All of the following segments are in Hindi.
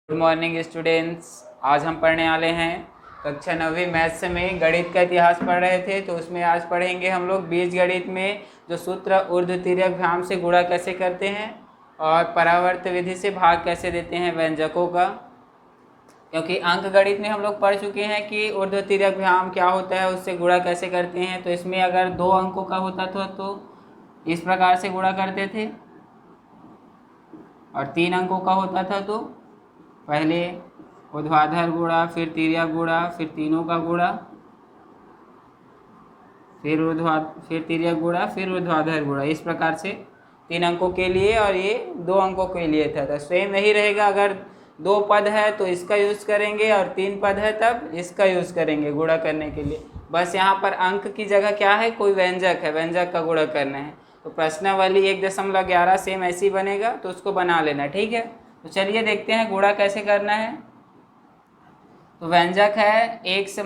Good morning students. आज हम पढ़ने वाले हैं कक्षा 9वीं मैथ्स में गणित का इतिहास पढ़ रहे थे, तो उसमें आज पढ़ेंगे हम लोग बीजगणित में जो सूत्र ऊर्ध्व तिर्यक भ्याम से गुणा कैसे करते हैं और परावर्त विधि से भाग कैसे देते हैं व्यंजकों का। क्योंकि अंक गणित में हम लोग पढ़ चुके हैं कि ऊर्ध्व तिर्यक भ्याम क्या होता है, उससे गुणा कैसे करते हैं। तो इसमें अगर 2 अंकों का होता था तो इस प्रकार से गुणा करते थे, और 3 अंकों का होता था तो पहले ऊर्ध्वाधर गुणा, फिर तिर्यक गुणा, फिर तीनों का गुणा, फिर तिर्यक गुणा, फिर ऊर्ध्वाधर गुणा। इस प्रकार से 3 अंकों के लिए और ये 2 अंकों के लिए था। तो सेम नहीं रहेगा, अगर 2 पद है तो इसका यूज़ करेंगे और 3 पद है तब इसका यूज़ करेंगे गुणा करने के लिए। बस यहाँ पर अंक की जगह क्या है, कोई व्यंजक है, व्यंजक का गुणा करना है। तो प्रश्नावली 1.11 सेम ऐसी बनेगा, तो उसको बना लेना, ठीक है। तो चलिए देखते हैं गुणा कैसे करना है। तो व्यंजक है x -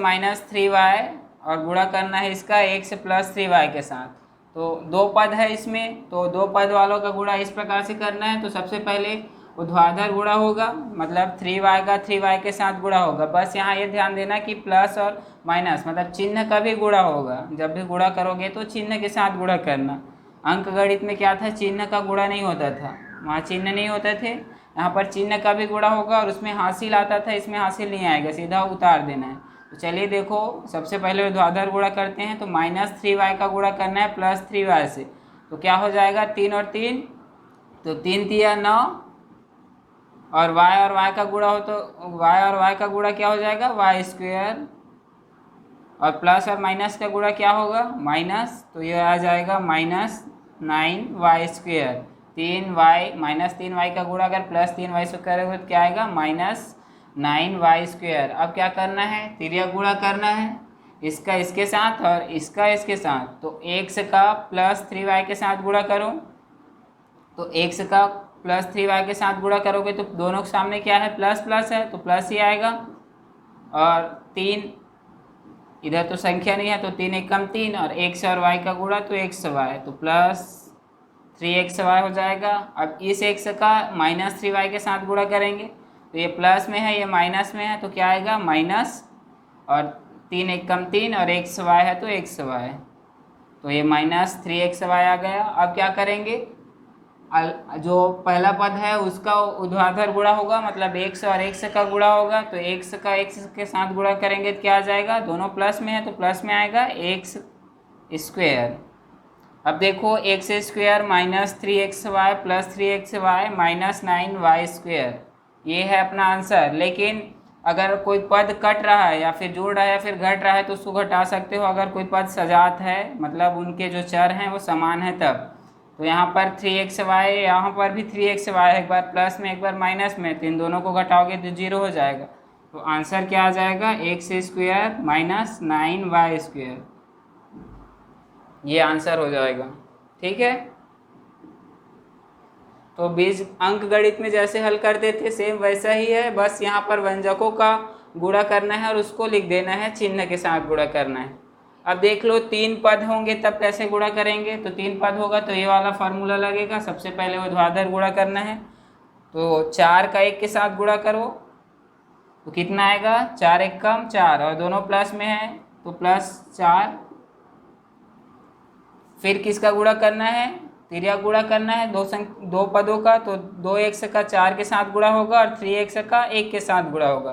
3y और गुणा करना है इसका x + 3y के साथ। तो 2 पद है इसमें, तो 2 पद वालों का गुणा इस प्रकार से करना है। तो सबसे पहले ऊर्ध्वाधर गुणा होगा, मतलब 3y का 3y के साथ गुणा होगा। बस यहाँ ये ध्यान देना कि प्लस और माइनस मतलब चिन्ह का भी गुणा होगा। जब भी गुणा करोगे तो चिन्ह के साथ गुणा करना। अंक गणित में क्या था, चिन्ह का गुणा नहीं होता था, वहाँ चिन्ह नहीं होते थे। यहाँ पर चिन्ह का भी गुणा होगा और उसमें हासिल आता था, इसमें हासिल नहीं आएगा, सीधा उतार देना है। तो चलिए देखो, सबसे पहले ऊर्ध्वाधर गुणा करते हैं। तो -3y का गुणा करना है +3y से। तो क्या हो जाएगा, 3 और 3, तो 3 तिया 9, और y का गुणा हो तो y का गुणा क्या हो जाएगा, y², और प्लस और माइनस का गुणा क्या होगा, माइनस। तो ये आ जाएगा -9y²। 3y का गुणा अगर +3y से करोगे तो क्या आएगा, -9y²। अब क्या करना है, तिर्यक गुणा करना है, इसका इसके साथ और इसका इसके साथ। तो x का +3y के साथ गुणा करो। तो x का +3y के साथ गुणा करोगे तो दोनों के सामने क्या है, प्लस प्लस है, तो प्लस ही आएगा। और 3 इधर तो संख्या नहीं है, तो 3 एकम 3, और x और y का गुणा तो xy, तो +3xy हो जाएगा। अब इस x का -3y के साथ गुणा करेंगे, तो ये प्लस में है, ये माइनस में है, तो क्या आएगा, माइनस, और 3 एकम 3 और xy है तो xy, तो ये -3xy आ गया। अब क्या करेंगे, जो पहला पद है उसका ऊर्ध्वाधर गुणा होगा, मतलब x और x का गुणा होगा। तो x का x के साथ गुणा करेंगे तो क्या आ जाएगा, दोनों प्लस में है तो प्लस में आएगा x²। अब देखो, x² -3xy + 3xy -9y², ये है अपना आंसर। लेकिन अगर कोई पद कट रहा है या फिर जोड़ रहा है या फिर घट रहा है तो उसको घटा सकते हो, अगर कोई पद सजात है, मतलब उनके जो चर हैं वो समान है तब। तो यहाँ पर 3xy, यहाँ पर भी 3xy, एक बार प्लस में एक बार माइनस में, तो इन दोनों को घटाओगे तो 0 हो जाएगा। तो आंसर क्या आ जाएगा, x² -9y², ये आंसर हो जाएगा, ठीक है। तो बीज अंक गणित में जैसे हल करते थे सेम वैसा ही है, बस यहाँ पर व्यंजकों का गुणा करना है और उसको लिख देना है, चिन्ह के साथ गुणा करना है। अब देख लो, 3 पद होंगे तब कैसे गुणा करेंगे। तो 3 पद होगा तो ये वाला फार्मूला लगेगा। सबसे पहले ऊर्ध्वाधर गुणा करना है, तो 4 का 1 के साथ गुणा करो तो कितना आएगा, 4 एकम 4, और दोनों प्लस में है तो +4। फिर किसका गुणा करना है, तिर्यक गुणा करना है, 2 पदों का। तो 2x का 4 के साथ गुणा होगा और 3x का 1 के साथ गुणा होगा।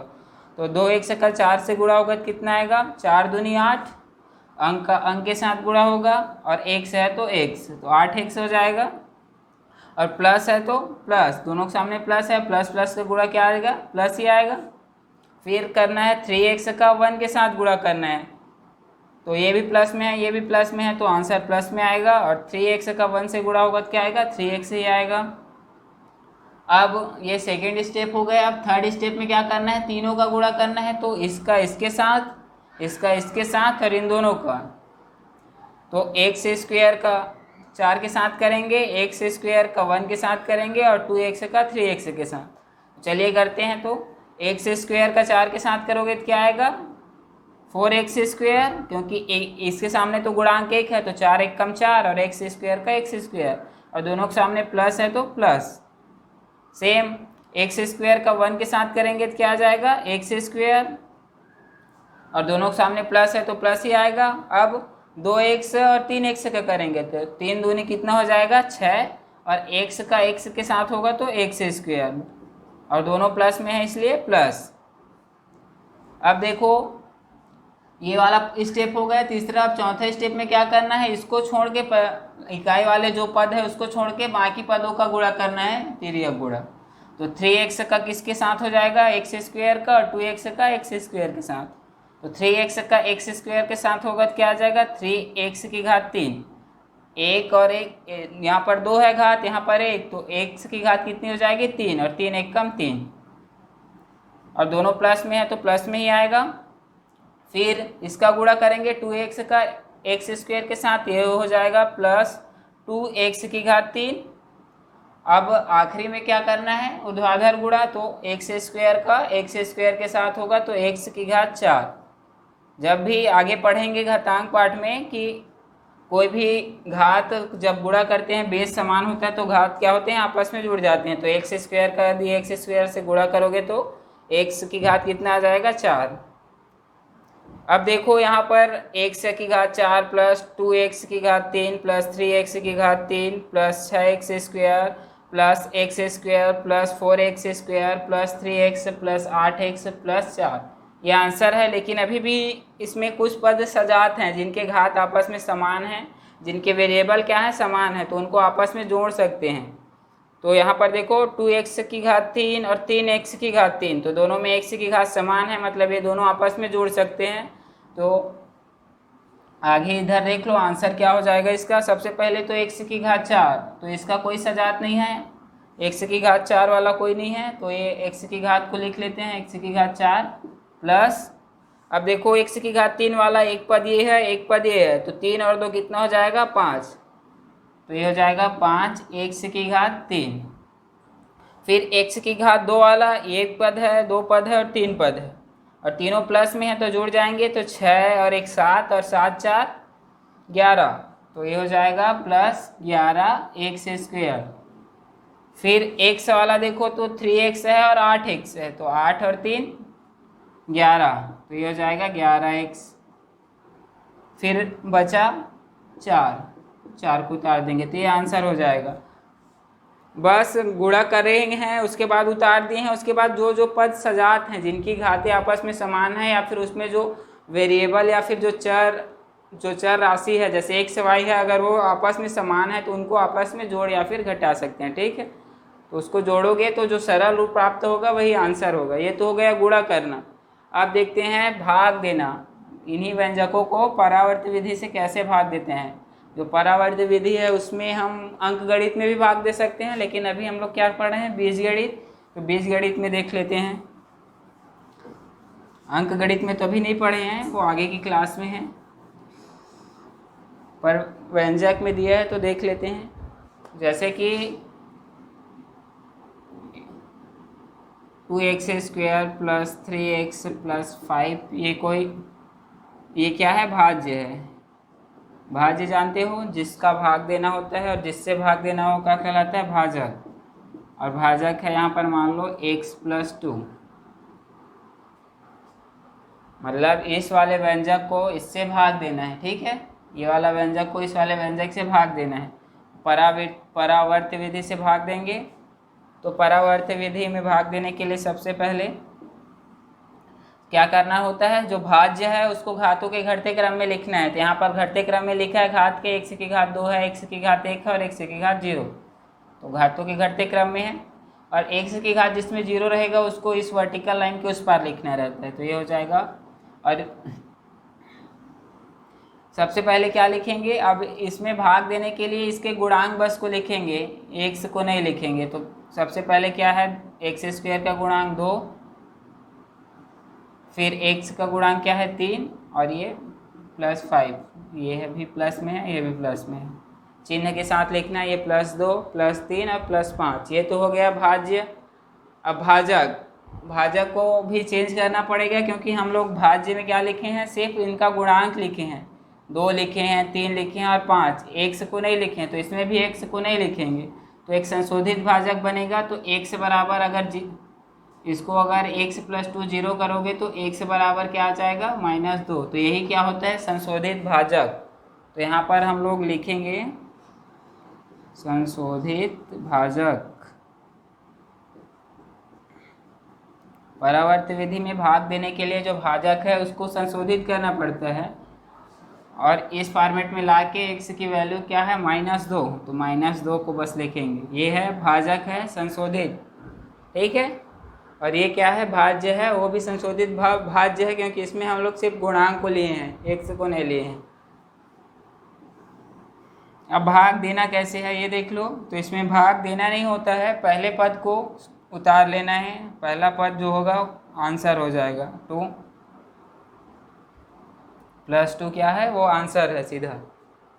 तो 2x का 4 से गुणा होगा तो कितना आएगा, 4 दूनी 8, अंक के साथ गुणा होगा, और x है तो x, तो 8x हो जाएगा। और प्लस है तो प्लस, दोनों के सामने प्लस है, प्लस प्लस का गुणा क्या आएगा, प्लस ही आएगा। फिर करना है 3x का 1 के साथ गुणा करना है, तो ये भी प्लस में है, ये भी प्लस में है, तो आंसर प्लस में आएगा। और 3x का 1 से गुणा होगा तो क्या आएगा, 3x ही आएगा। अब ये सेकेंड स्टेप हो गया। अब थर्ड स्टेप में क्या करना है, तीनों का गुणा करना है। तो इसका इसके साथ, इसका इसके साथ, और इन दोनों का। तो x² का 4 के साथ करेंगे, x² का 1 के साथ करेंगे, और 2x का 3x के साथ। चलिए करते हैं। तो x² का 4 के साथ करोगे तो क्या आएगा, 4x², क्योंकि इसके सामने तो गुणांक 1 है तो 4 एकम 4, और x² का x², और दोनों के सामने प्लस है तो प्लस। सेम एक्स स्क्वायर का 1 के साथ करेंगे तो क्या आ जाएगा एक्स स्क्वायर, और दोनों के सामने प्लस है तो प्लस ही आएगा। अब 2x और 3x का करेंगे तो 3 दूनी कितना हो जाएगा 6, और x का x के साथ होगा तो एक्स स्क्वायर, और दोनों प्लस में है इसलिए प्लस। अब देखो ये वाला स्टेप हो गया तीसरा। अब चौथे स्टेप में क्या करना है, इसको छोड़ के इकाई वाले जो पद है उसको छोड़ के बाकी पदों का गुणा करना है, तिर्यक गुणा। तो 3x का किसके साथ हो जाएगा एक्स स्क्वायर का, और 2x का एक्स स्क्वायर के साथ। तो 3x का एक्स स्क्वायर के साथ होगा तो क्या आ जाएगा 3x की घात 3, एक और एक, यहाँ पर 2 है घात, यहाँ पर 1, तो x की घात कितनी हो जाएगी 3, और 3 एक कम 3, और दोनों प्लस में है तो प्लस में ही आएगा। फिर इसका गुणा करेंगे 2x का एक्स स्क्वायर के साथ, ये हो जाएगा प्लस 2x की घात 3। अब आखिरी में क्या करना है ऊर्ध्वाधर गुणा, तो एक्स स्क्वायर का एक्स स्क्वायर के साथ होगा तो x की घात 4। जब भी आगे पढ़ेंगे घातांक पाठ में कि कोई भी घात जब गुणा करते हैं बेस समान होता है तो घात क्या होते हैं आपस में जुड़ जाते हैं। तो एक्स स्क्वायर का यदि एक्स स्क्वायर से गुणा करोगे तो x की घात कितना आ जाएगा 4। अब देखो यहाँ पर x की घात 4 प्लस 2x की घात 3 प्लस 3x की घात 3 plus 6x square plus x square plus 4x square plus 3x plus 8x plus 4, ये आंसर है। लेकिन अभी भी इसमें कुछ पद सजात हैं जिनके घात आपस में समान हैं, जिनके वेरिएबल क्या है समान है, तो उनको आपस में जोड़ सकते हैं। तो यहाँ पर देखो 2x की घात 3 और 3x की घात 3, तो दोनों में x की घात समान है, मतलब ये दोनों आपस में जोड़ सकते हैं। तो आगे इधर देख लो आंसर क्या हो जाएगा इसका। सबसे पहले तो x की घात 4, तो इसका कोई सजात नहीं है, x की घात 4 वाला कोई नहीं है, तो ये x की घात को लिख लेते हैं x की घात 4 प्लस, अब देखो x की घात 3 वाला एक पद ये है एक पद ये है, तो 3 और 2 कितना हो जाएगा 5, तो ये हो जाएगा 5 x की घात 3। फिर x की घात 2 वाला एक पद है, 2 पद है और 3 पद है, और तीनों प्लस में है तो जुड़ जाएंगे, तो 6 और 1 7 और 7 4 11, तो ये हो जाएगा प्लस 11 एक्स स्क्वायर। फिर x वाला देखो तो 3x है और 8x है, तो 8 और 3 11, तो ये हो जाएगा 11x। फिर बचा 4 को उतार देंगे तो ये आंसर हो जाएगा। बस गुणा करेंगे हैं उसके बाद उतार दिए हैं, उसके बाद जो जो पद सजात हैं जिनकी घातें आपस में समान है, या फिर उसमें जो वेरिएबल या फिर जो चर राशि है जैसे x y है, अगर वो आपस में समान है तो उनको आपस में जोड़ या फिर घटा सकते हैं, ठीक है। तो उसको जोड़ोगे तो जो सरल रूप प्राप्त होगा वही आंसर होगा। ये तो हो गया गुणा करना। अब देखते हैं भाग देना, इन्हीं व्यंजकों को परावर्त विधि से कैसे भाग देते हैं। जो परावर्त विधि है उसमें हम अंकगणित में भी भाग दे सकते हैं, लेकिन अभी हम लोग क्या पढ़ रहे हैं बीजगणित, तो बीजगणित में देख लेते हैं। अंकगणित में तो अभी नहीं पढ़े हैं, वो आगे की क्लास में है, पर व्यंजक में दिया है तो देख लेते हैं। जैसे कि 2x square plus 3x plus 5, ये क्या है भाज्य है। भाज्य जानते हो जिसका भाग देना होता है और जिससे भाग देना हो क्या कहलाता है भाजक, और भाजक है यहाँ पर मान लो x प्लस 2, मतलब इस वाले व्यंजक को इससे भाग देना है, ठीक है। ये वाला व्यंजक को इस वाले व्यंजक से भाग देना है। परावर्त विधि से भाग देंगे, तो परावर्त विधि में भाग देने के लिए सबसे पहले क्या करना होता है, जो भाज्य है उसको घातों के घटते क्रम में लिखना है। तो यहाँ पर घटते क्रम में लिखा है घात के x की घात 2 है, x की घात 1 है और x की घात 0, तो घातों के घटते क्रम में है। और x की घात जिसमें 0 रहेगा उसको इस वर्टिकल लाइन के उस पार लिखना रहता है, तो ये हो जाएगा। और सबसे पहले क्या लिखेंगे, अब इसमें भाग देने के लिए इसके गुणांक बस को लिखेंगे, x को नहीं लिखेंगे। तो सबसे पहले क्या है एक्स स्क्वायर का गुणांक 2, फिर x का गुणांक क्या है 3, और ये प्लस 5, ये है भी प्लस में है ये भी प्लस में है, चिन्ह के साथ लिखना है, ये +2 +3 और +5। ये तो हो गया भाज्य। अब भाजक को भी चेंज करना पड़ेगा, क्योंकि हम लोग भाज्य में क्या लिखे हैं सिर्फ इनका गुणांक लिखे हैं, 2 लिखे हैं 3 लिखे हैं और 5, x को नहीं लिखे हैं, तो इसमें भी x को नहीं लिखेंगे। तो एक संशोधित भाजक बनेगा। तो 1 से बराबर अगर इसको अगर 1 से +2 0 करोगे तो 1 से बराबर क्या आ जाएगा -2। तो यही क्या होता है संशोधित भाजक। तो यहाँ पर हम लोग लिखेंगे संशोधित भाजक। परावर्त विधि में भाग देने के लिए जो भाजक है उसको संशोधित करना पड़ता है और इस फॉर्मेट में ला के x की वैल्यू क्या है -2। तो -2 को बस लिखेंगे। ये है भाजक है संशोधित, ठीक है। और ये क्या है भाज्य है, वो भी संशोधित भाज्य है क्योंकि इसमें हम लोग सिर्फ गुणांक को लिए हैं, x को नहीं लिए हैं। अब भाग देना कैसे है ये देख लो। तो इसमें भाग देना नहीं होता है, पहले पद को उतार लेना है। पहला पद जो होगा आंसर हो जाएगा 2 + 2 क्या है वो आंसर है सीधा।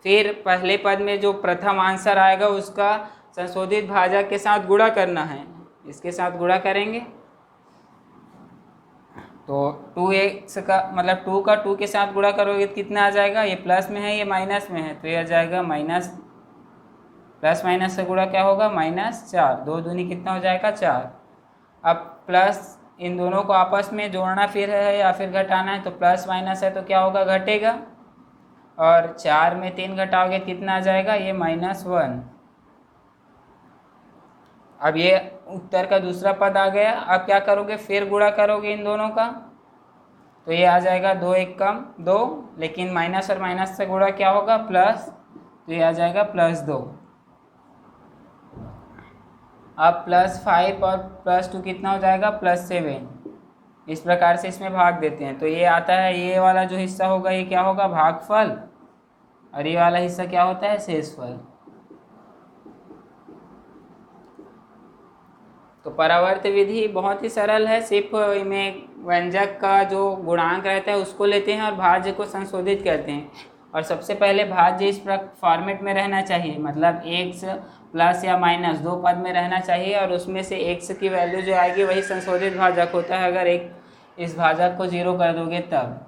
फिर पहले पद में जो प्रथम आंसर आएगा उसका संशोधित भाजक के साथ गुणा करना है। इसके साथ गुणा करेंगे तो 2x का मतलब 2 का 2 के साथ गुणा करोगे तो कितना आ जाएगा, ये प्लस में है ये माइनस में है तो ये आ जाएगा प्लस माइनस से गुणा क्या होगा -4। 2 दूनी कितना हो जाएगा 4। अब प्लस इन दोनों को आपस में जोड़ना फिर है या फिर घटाना है, तो प्लस माइनस है तो क्या होगा घटेगा। और 4 में 3 घटाओगे कितना आ जाएगा ये -1। अब ये उत्तर का दूसरा पद आ गया। अब क्या करोगे फिर गुणा करोगे इन दोनों का तो ये आ जाएगा 2 1 कम 2, लेकिन माइनस और माइनस से गुणा क्या होगा प्लस, तो ये आ जाएगा +2। अब +5 और +2 कितना हो जाएगा +7। इस प्रकार से इसमें भाग देते हैं। तो ये आता है, ये वाला जो हिस्सा होगा ये क्या होगा भागफल और ये वाला हिस्सा क्या होता है शेषफल। तो परावर्त विधि बहुत ही सरल है, सिर्फ इनमें व्यंजक का जो गुणांक रहता है उसको लेते हैं और भाज्य को संशोधित करते हैं। और सबसे पहले भाज्य इस फॉर्मेट में रहना चाहिए, मतलब x प्लस या माइनस 2 पद में रहना चाहिए और उसमें से x की वैल्यू जो आएगी वही संशोधित भाजक होता है। अगर इस भाजक को 0 कर दोगे तब।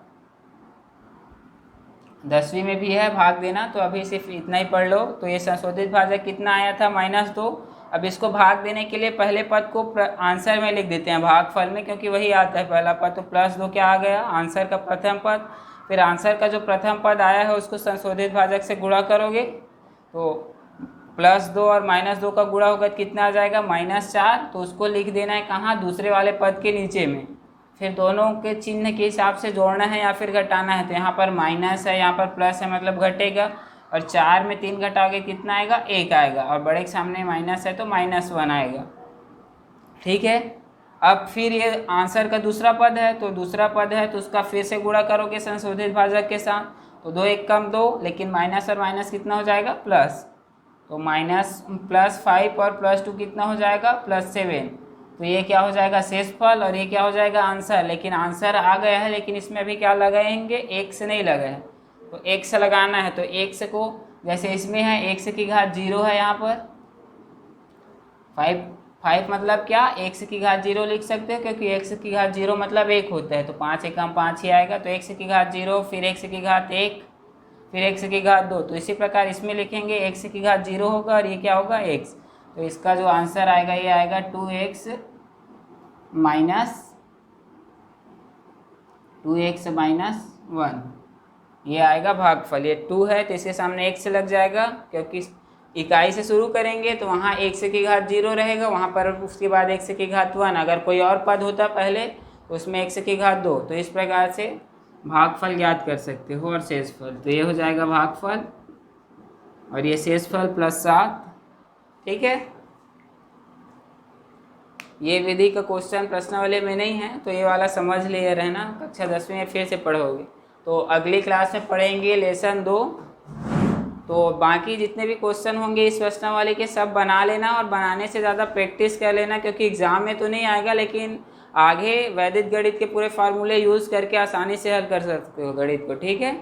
10वीं में भी है भाग देना, तो अभी सिर्फ इतना ही पढ़ लो। तो ये संशोधित भाजक कितना आया था -2। अब इसको भाग देने के लिए पहले पद को आंसर में लिख देते हैं भागफल में, क्योंकि वही आता है पहला पद। तो +2 क्या आ गया आंसर का प्रथम पद। फिर आंसर का जो प्रथम पद आया है उसको संशोधित भाजक से गुणा करोगे तो +2 और -2 का गुणा होगा कितना आ जाएगा -4। तो उसको लिख देना है कहाँ दूसरे वाले पद के नीचे में। फिर दोनों के चिन्ह के हिसाब से जोड़ना है या फिर घटाना है। तो यहाँ पर माइनस है यहाँ पर प्लस है मतलब घटेगा। और 4 में 3 घटाओगे कितना आएगा 1 आएगा। और बड़े के सामने माइनस है तो -1 आएगा, ठीक है। अब फिर ये आंसर का दूसरा पद है, तो दूसरा पद है तो उसका फिर से गुणा करोगे संशोधित भाजक के साथ। तो 2 1 कम 2, लेकिन माइनस और माइनस कितना हो जाएगा प्लस। तो +5 और +2 कितना हो जाएगा +7। तो ये क्या हो जाएगा शेषफल और ये क्या हो जाएगा आंसर। लेकिन आंसर आ गया है, लेकिन इसमें अभी क्या लगाएंगे x नहीं लगा है, तो x लगाना है। तो x को जैसे इसमें है x की घात 0 है, यहाँ पर 5 मतलब क्या x की घात 0 लिख सकते हो, क्योंकि x की घात 0 मतलब 1 होता है। तो 5 एकम 5 ही आएगा। तो x की घात 0 फिर x की घात 1 फिर x की घात 2। तो इसी प्रकार इसमें लिखेंगे x की घात 0 होगा और ये क्या होगा x। तो इसका जो आंसर आएगा ये आएगा 2x - 1, ये आएगा भागफल। ये 2 है तो इसके सामने x लग जाएगा, क्योंकि इकाई से शुरू करेंगे तो वहाँ x की घात 0 रहेगा, वहाँ पर उसके बाद x की घात 1। अगर कोई और पद होता पहले तो उसमें x की घात 2। तो इस प्रकार से भागफल ज्ञात कर सकते हो और शेषफल। तो ये हो जाएगा भागफल और ये शेषफल +7, ठीक है। ये विधि का क्वेश्चन प्रश्नावली में नहीं है, तो ये वाला समझ लिए रहना, कक्षा 10वीं में फिर से पढ़ोगे। तो अगली क्लास में पढ़ेंगे लेसन 2। तो बाकी जितने भी क्वेश्चन होंगे इस प्रश्नावली के सब बना लेना और बनाने से ज़्यादा प्रैक्टिस कर लेना, क्योंकि एग्ज़ाम में तो नहीं आएगा, लेकिन आगे वैदिक गणित के पूरे फार्मूले यूज़ करके आसानी से हल कर सकते हो गणित को, ठीक है।